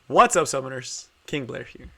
What's up, summoners? King Blair here.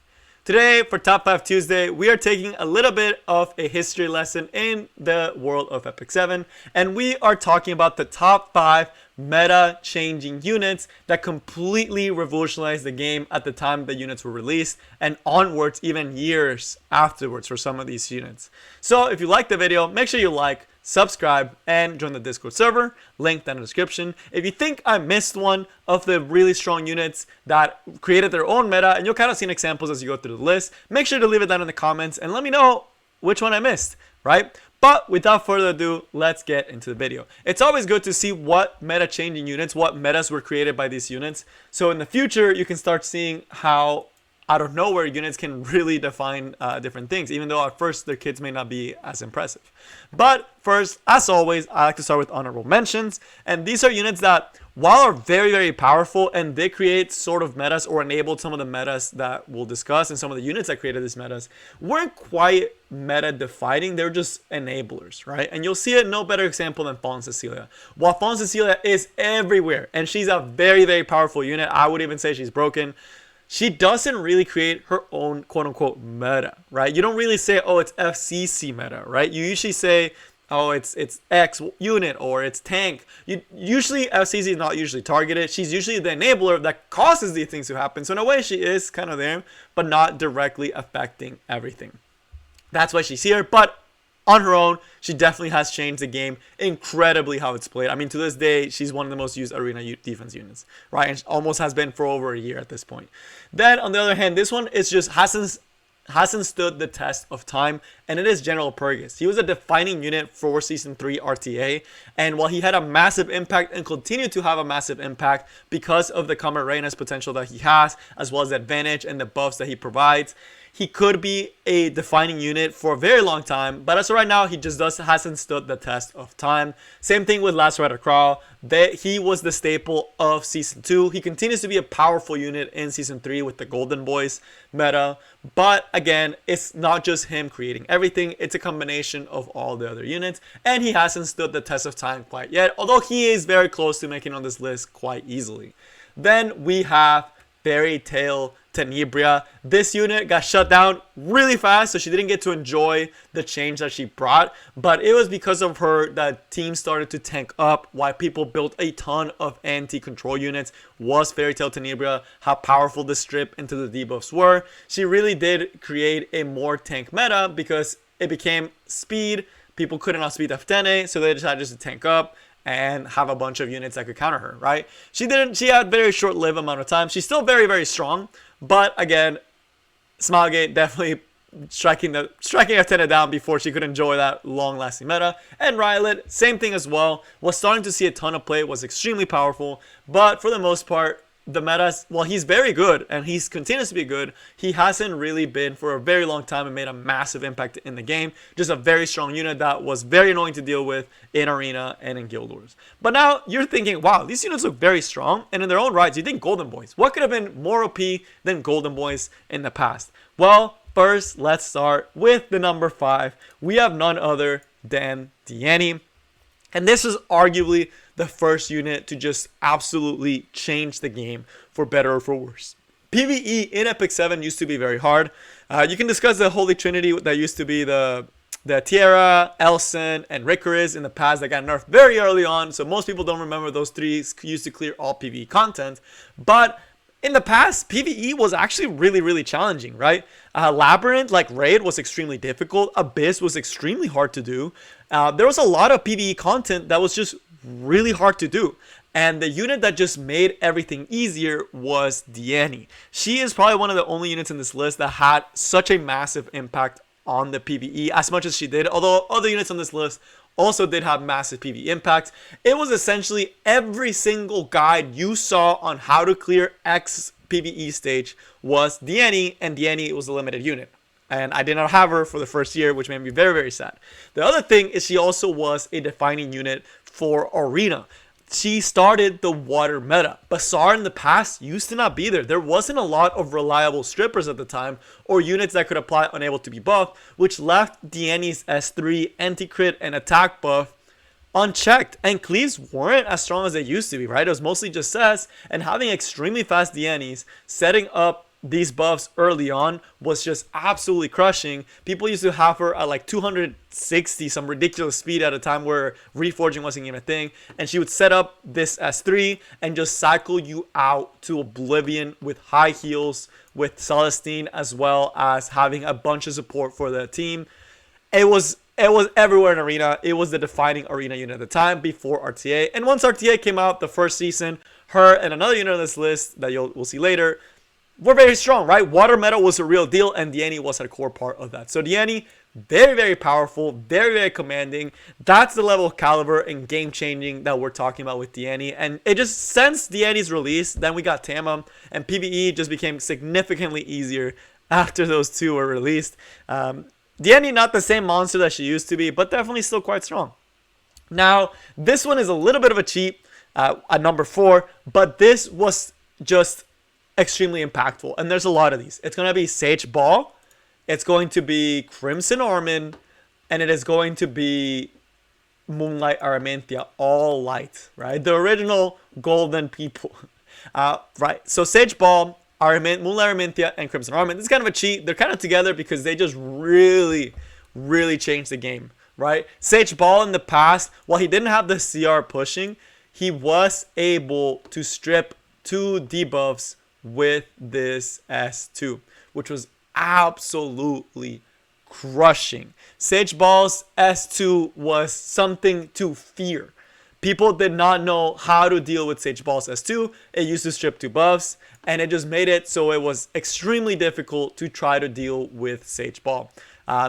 Today, for Top 5 Tuesday, we are taking a little bit of a history lesson in the world of Epic 7, and we are talking about the top 5 meta-changing units that completely revolutionized the game at the time the units were released, and onwards, even years afterwards for some of these units. So, if you like the video, make sure you like, subscribe, and join the Discord server, link down in the description. If you think I missed one of the really strong units that created their own meta, and you'll kind of see examples as you go through the list, make sure to leave it down in the comments and let me know which one I missed, right? But without further ado, let's get into the video. It's always good to see what meta changing units, what metas were created by these units. So in the future, you can start seeing how out of nowhere units can really define different things, even though at first their kits may not be as impressive. But first, as always, I like to start with honorable mentions, and these are units that, while are very, very powerful and they create sort of metas or enabled some of the metas that we'll discuss, and some of the units that created these metas weren't quite meta defining, they're just enablers, right? And you'll see it no better example than Fallen Cecilia. While Fallen Cecilia is everywhere and she's a very, very powerful unit, I would even say she's broken, she doesn't really create her own quote-unquote meta, right? You don't really say, oh, it's FCC meta, right? You usually say, oh, it's X unit or it's tank. Usually FCC is not usually targeted. She's usually the enabler that causes these things to happen. So in a way, she is kind of there, but not directly affecting everything. That's why she's here. But on her own, she definitely has changed the game incredibly how it's played. I mean, to this day, she's one of the most used arena defense units, right? And almost has been for over a year at this point. Then, on the other hand, this one is just hasn't stood the test of time, and it is General Purgus. He was a defining unit for Season 3 RTA, and while he had a massive impact and continued to have a massive impact because of the Comet Reina's potential that he has, as well as the advantage and the buffs that he provides, he could be a defining unit for a very long time, but as of right now, he just hasn't stood the test of time. Same thing with Last Rider Crawl. He was the staple of Season 2. He continues to be a powerful unit in Season 3 with the Golden Boys meta, but again, it's not just him creating everything, it's a combination of all the other units, and he hasn't stood the test of time quite yet, although he is very close to making on this list quite easily. Then we have Fairy Tail Tenebria. This unit got shut down really fast, so she didn't get to enjoy the change that she brought, but it was because of her that team started to tank up. Why people built a ton of anti-control units was Fairy Tail Tenebria, how powerful the strip into the debuffs were. She really did create a more tank meta because it became speed. People couldn't outspeed F10A, so they decided just to tank up and have a bunch of units that could counter her, right? She had very short-lived amount of time. She's still very, very strong, but again, Smilegate definitely striking F10 down before she could enjoy that long-lasting meta. And Rylet, same thing as well, was starting to see a ton of play, was extremely powerful, but for the most part, the metas, while he's very good and he's continues to be good, he hasn't really been for a very long time and made a massive impact in the game. Just a very strong unit that was very annoying to deal with in Arena and in Guild Wars. But now you're thinking, wow, these units look very strong, and in their own rights, you think Golden Boys. What could have been more OP than Golden Boys in the past? Well, first, let's start with the number 5. We have none other than Dani. And this is arguably the first unit to just absolutely change the game for better or for worse. PvE in Epic 7 used to be very hard. You can discuss the Holy Trinity that used to be the Tierra, Elson, and Rickarus in the past that got nerfed very early on. So most people don't remember those three used to clear all PvE content. But in the past, PvE was actually really, really challenging, right? Labyrinth, like Raid, was extremely difficult. Abyss was extremely hard to do. There was a lot of PvE content that was just really hard to do. And the unit that just made everything easier was Dani. She is probably one of the only units in this list that had such a massive impact on the PvE as much as she did. Although other units on this list also did have massive PvE impact. It was essentially every single guide you saw on how to clear X PvE stage was Dani, and Dani was a limited unit. And I did not have her for the first year, which made me very, very sad. The other thing is she also was a defining unit for Arena. She started the water meta. Bazaar in the past used to not be there. There wasn't a lot of reliable strippers at the time, or units that could apply unable to be buffed, which left Dani's S3 anti-crit and attack buff unchecked, and cleaves weren't as strong as they used to be, right? It was mostly just Cess, and having extremely fast Danis, setting up these buffs early on was just absolutely crushing. People used to have her at like 260, some ridiculous speed at a time where reforging wasn't even a thing, and she would set up this S3 and just cycle you out to oblivion with high heals, with Celestine, as well as having a bunch of support for the team. It was everywhere in Arena. It was the defining Arena unit at the time before RTA. And once RTA came out the first season, her and another unit on this list that we'll see later were very strong, right? Water Metal was a real deal, and Dani was a core part of that. So Dani, very, very powerful, very, very commanding. That's the level of caliber and game-changing that we're talking about with Dani. And it just, since Dani's release, then we got Tama, and PvE just became significantly easier after those two were released. Dani, not the same monster that she used to be, but definitely still quite strong. Now, this one is a little bit of a cheat at number 4, but this was just extremely impactful, and there's a lot of these. It's going to be Sageball, it's going to be Crimson Armin, and it is going to be Moonlight Araminthia, all light, right? The original golden people. Right, so Sageball, Moonlight Araminthia, and Crimson Armin. This is kind of a cheat. They're kind of together because they just really, really changed the game, right? Sageball in the past, while he didn't have the CR pushing, he was able to strip 2 debuffs with this S2, which was absolutely crushing. Sageball's S2 was something to fear. People did not know how to deal with Sageball's S2. It used to strip 2 buffs, and it just made it so it was extremely difficult to try to deal with Sageball.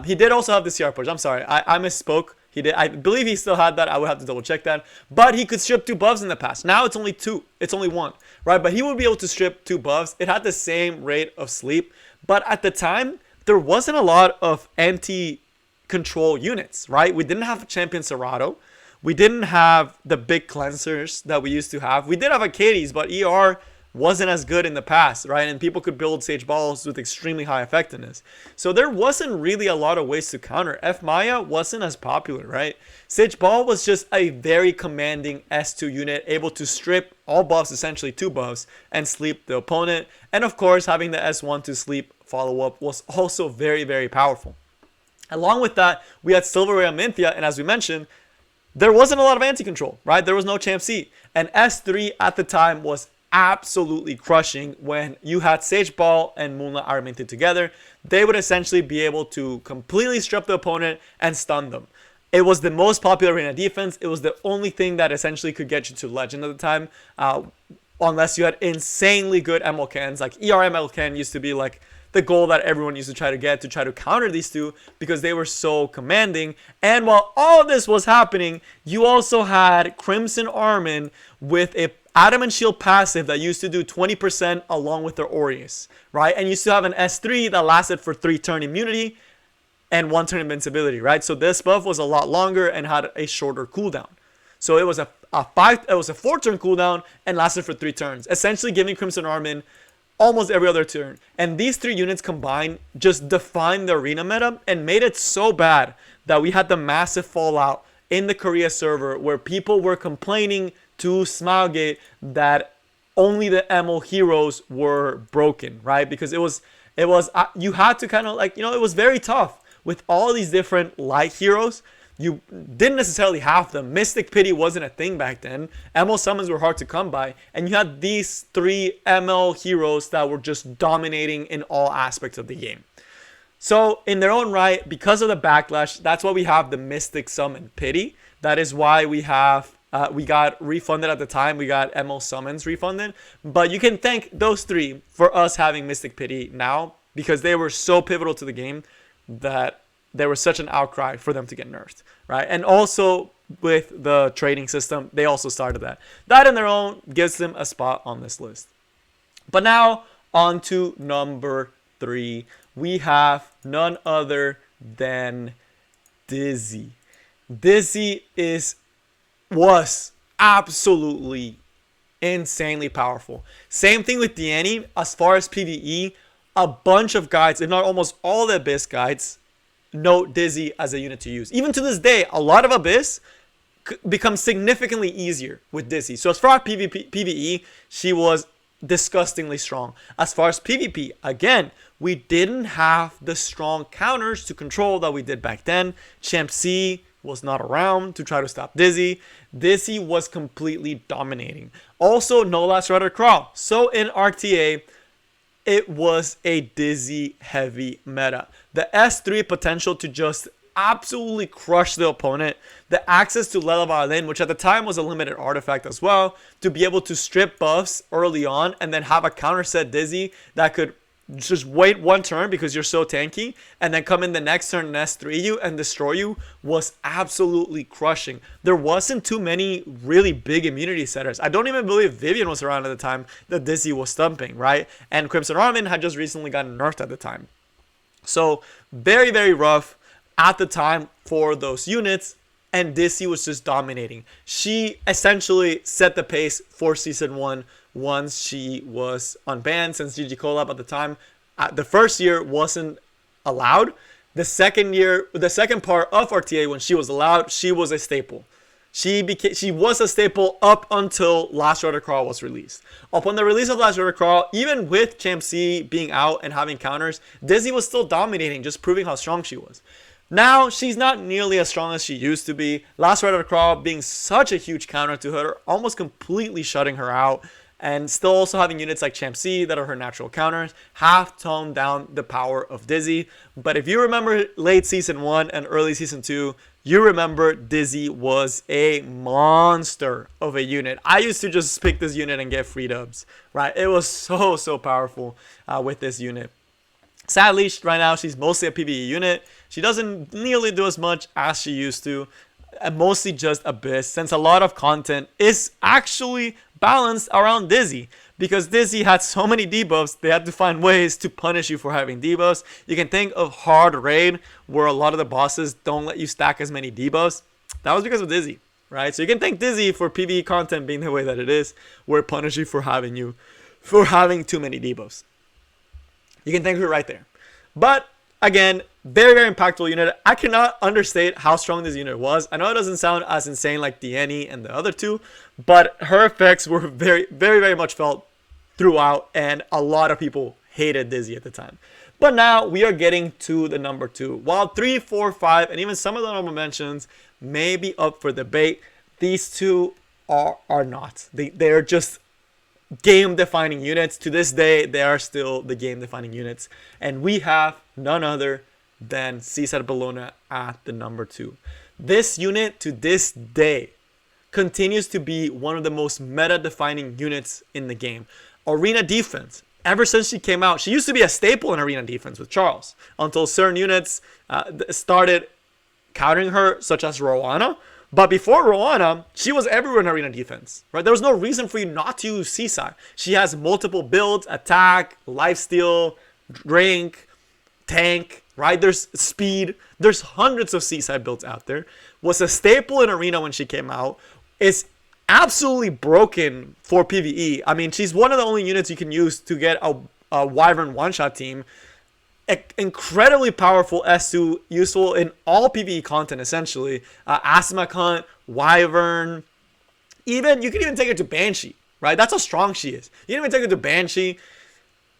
He did also have the CR push. I'm sorry, I misspoke. He did. I believe he still had that. I would have to double check that. But he could strip 2 buffs in the past. Now it's only 2. It's only 1, right? But he would be able to strip 2 buffs. It had the same rate of sleep. But at the time, there wasn't a lot of anti-control units, right? We didn't have Champion Serato. We didn't have the big cleansers that we used to have. We did have Achilles, but ER wasn't as good in the past, right? And people could build Sageballs with extremely high effectiveness. So there wasn't really a lot of ways to counter. F Maya wasn't as popular, right? Sageball was just a very commanding S2 unit, able to strip all buffs, essentially 2 buffs, and sleep the opponent. And of course, having the S1 to sleep follow-up was also very, very powerful. Along with that, we had Silver Ray Minthia, and as we mentioned, there wasn't a lot of anti-control, right? There was no Champ C. And S3 at the time was absolutely crushing when you had Sageball and Moonlight Araminthia together. They would essentially be able to completely strip the opponent and stun them. It was the most popular arena defense. It was the only thing that essentially could get you to Legend at the time, unless you had insanely good MLCans. Like ER MLCan used to be like the goal that everyone used to try to get to try to counter these two because they were so commanding. And while all this was happening, you also had Crimson Armin with a Adamant Shield passive that used to do 20% along with their Aureus, right? And you still have an S3 that lasted for 3-turn immunity and 1-turn invincibility, right? So this buff was a lot longer and had a shorter cooldown. So it was a 4-turn cooldown and lasted for 3 turns, essentially giving Crimson Armin almost every other turn. And these 3 units combined just defined the arena meta and made it so bad that we had the massive fallout in the Korea server where people were complaining to Smilegate that only the ML heroes were broken, right? Because it was you had to kind of like, it was very tough with all these different light heroes. You didn't necessarily have them. Mystic Pity wasn't a thing back then. ML summons were hard to come by. And you had these 3 ML heroes that were just dominating in all aspects of the game. So in their own right, because of the backlash, that's why we have the Mystic Summon Pity. That is why we have we got refunded at the time. We got ML Summons refunded. But you can thank those 3 for us having Mystic Pity now because they were so pivotal to the game that there was such an outcry for them to get nerfed, right? And also with the trading system, they also started that. That in their own gives them a spot on this list. But now on to number 3. We have none other than Dizzy. Dizzy was absolutely insanely powerful. Same thing with Dani. As far as PvE, a bunch of guides, if not almost all the Abyss guides, note Dizzy as a unit to use. Even to this day, a lot of Abyss becomes significantly easier with Dizzy. So as far as PvE, she was disgustingly strong. As far as PvP, again, we didn't have the strong counters to control that we did back then. Champ C was not around to try to stop Dizzy. Dizzy was completely dominating. Also, no last rider crawl. So in RTA, it was a Dizzy heavy meta. The S3 potential to just absolutely crush the opponent. The access to Lela Violin, which at the time was a limited artifact as well, to be able to strip buffs early on and then have a counter set Dizzy that could just wait one turn because you're so tanky and then come in the next turn and S3 you and destroy you, was absolutely crushing. There wasn't too many really big immunity setters. I don't even believe Vivian was around at the time that Dizzy was stumping, right? And Crimson Armin had just recently gotten nerfed at the time. So very, very rough at the time for those units, and Dizzy was just dominating. She essentially set the pace for Season 1 once she was unbanned, since GG Collab at the time. The first year wasn't allowed. The second part of RTA, when she was allowed, she was a staple. She was a staple up until Last Rider Crawl was released. Upon the release of Last Rider Crawl, even with Champ C being out and having counters, Dizzy was still dominating, just proving how strong she was. Now, she's not nearly as strong as she used to be. Last Rider Crawl being such a huge counter to her, almost completely shutting her out, and still also having units like Champ C that are her natural counters, have toned down the power of Dizzy. But if you remember late Season 1 and early Season 2, you remember Dizzy was a monster of a unit. I used to just pick this unit and get free dubs, right? It was so powerful with this unit. Sadly, right now, she's mostly a PvE unit. She doesn't nearly do as much as she used to. Mostly just Abyss, since a lot of content is actually balanced around Dizzy. Because Dizzy had so many debuffs, they had to find ways to punish you for having debuffs. You can think of Hard Raid, where a lot of the bosses don't let you stack as many debuffs. That was because of Dizzy, right? So you can thank Dizzy for PvE content being the way that it is, where it punishes you for having too many debuffs. You can thank her right there. But again, very, very impactful unit. I cannot understate how strong this unit was. I know it doesn't sound as insane like Dani and the other two, but her effects were very, very, very much felt throughout, and a lot of people hated Dizzy at the time. But now we are getting to the number 2. While 3, 4, 5, and even some of the honorable mentions may be up for debate, these two are not. They're just game-defining units. To this day, they are still the game-defining units. And we have none other than Caesar Bologna at the number 2. This unit, to this day, continues to be one of the most meta-defining units in the game. Arena defense. Ever since she came out, she used to be a staple in arena defense with Charles, until certain units started countering her, such as Rowana. But before Rowana, she was everywhere in arena defense, right? There was no reason for you not to use Seaside. She has multiple builds: attack, lifesteal, drink, tank, right? There's speed. There's hundreds of Seaside builds out there. Was a staple in arena when she came out. Is absolutely broken for PvE. I mean, she's one of the only units you can use to get a Wyvern one-shot team. Incredibly powerful S2, useful in all PvE content essentially. Asthma Hunt, Wyvern, you can even take her to Banshee, right? That's how strong she is. You can even take her to Banshee.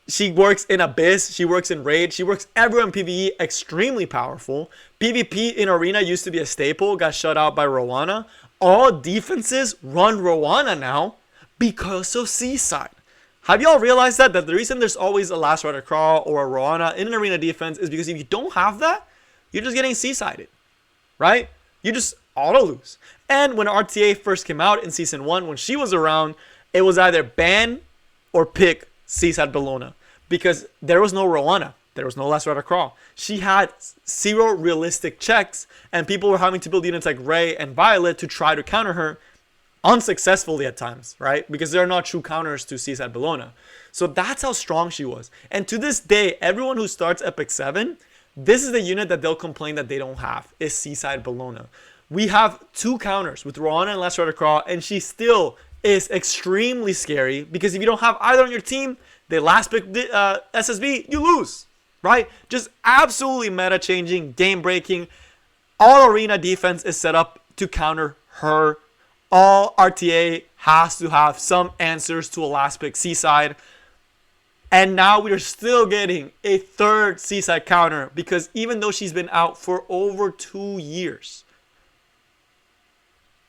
She works in Abyss, she works in Raid, she works everywhere in PvE, extremely powerful. PvP in Arena used to be a staple, got shut out by Rowana. All defenses run Rowana now because of Seaside. Have y'all realized that the reason there's always a Last Rider Crawl or a Rowana in an arena defense is because if you don't have that, you're just getting Seasided, right? You just auto lose. And when RTA first came out in Season 1, when she was around, it was either ban or pick Seaside Bologna, because there was no Rowana. There was no Last Rider Crawl. She had 0 realistic checks, and people were having to build units like Ray and Violet to try to counter her, unsuccessfully at times, right? Because they're not true counters to Seaside Bologna. So that's how strong she was. And to this day, everyone who starts Epic 7, this is the unit that they'll complain that they don't have, is Seaside Bologna. We have 2 counters with Rowana and Last Rider Crawl, and she still is extremely scary, because if you don't have either on your team, they last pick SSB, you lose, right? Just absolutely meta changing, game breaking. All arena defense is set up to counter her. All RTA has to have some answers to a last pick Seaside. And now we're still getting a third Seaside counter because even though she's been out for over 2 years,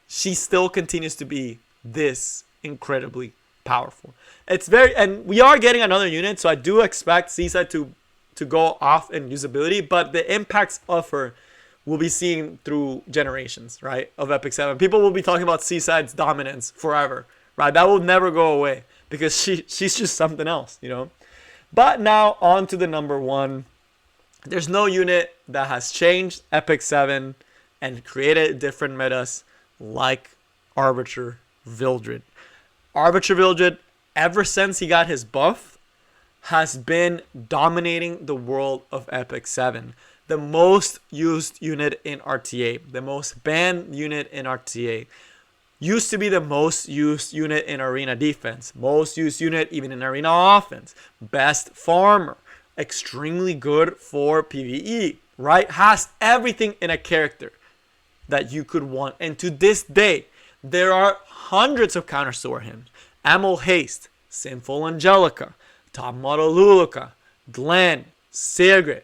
she still continues to be this incredibly powerful. And we are getting another unit, so I do expect Seaside to go off in usability, but the impacts of her will be seen through generations, right, of Epic 7. People will be talking about Seaside's dominance forever, right? That will never go away because she's just something else, you know? But now on to the number 1. There's no unit that has changed Epic 7 and created different metas like Arbiter Vildred. Arbiter Vildred, ever since he got his buff, has been dominating the world of Epic 7. The most used unit in RTA, the most banned unit in RTA. Used to be the most used unit in arena defense, most used unit even in arena offense, best farmer, extremely good for PvE, right? Has everything in a character that you could want. And to this day, there are hundreds of counters to him. Amel Haste, Sinful Angelica, Top Model Luluka, Glenn, Sigrid,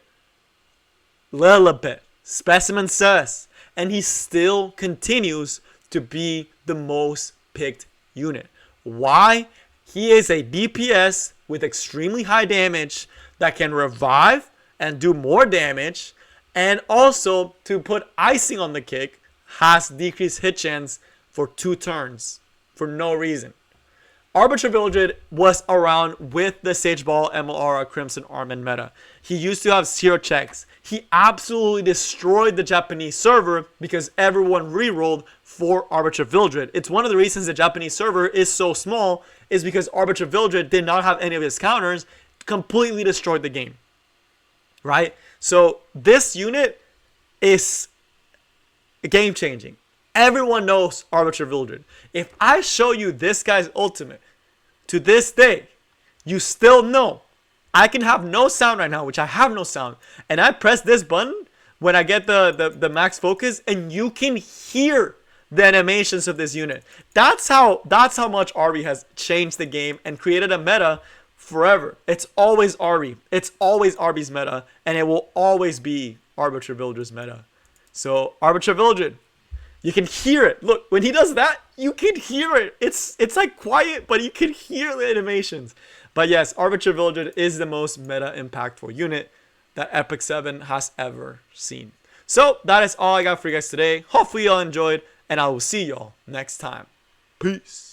Lilibet, Specimen Sus, and he still continues to be the most picked unit. Why? He is a DPS with extremely high damage that can revive and do more damage, and also, to put icing on the cake, has decreased hit chance for 2 turns for no reason. Arbiter Vildred was around with the Sageball, MLR, Crimson Armament meta. He used to have 0 checks. He absolutely destroyed the Japanese server because everyone rerolled for Arbiter Vildred. It's one of the reasons the Japanese server is so small, is because Arbiter Vildred did not have any of his counters, completely destroyed the game. Right? So this unit is game changing. Everyone knows Arbiter Vildred. If I show you this guy's ultimate, to this day, you still know. I can have no sound right now, which I have no sound, and I press this button when I get the max focus, and you can hear the animations of this unit. That's how much Arby has changed the game and created a meta forever. It's always Arby. It's always Arby's meta, and it will always be Arbiter Vildred's meta. So Arbiter Vildred, you can hear it. Look, when he does that, you can hear it. It's like quiet, but you can hear the animations. But yes, Arbiter Vildred is the most meta impactful unit that Epic 7 has ever seen. So that is all I got for you guys today. Hopefully y'all enjoyed, and I will see y'all next time. Peace.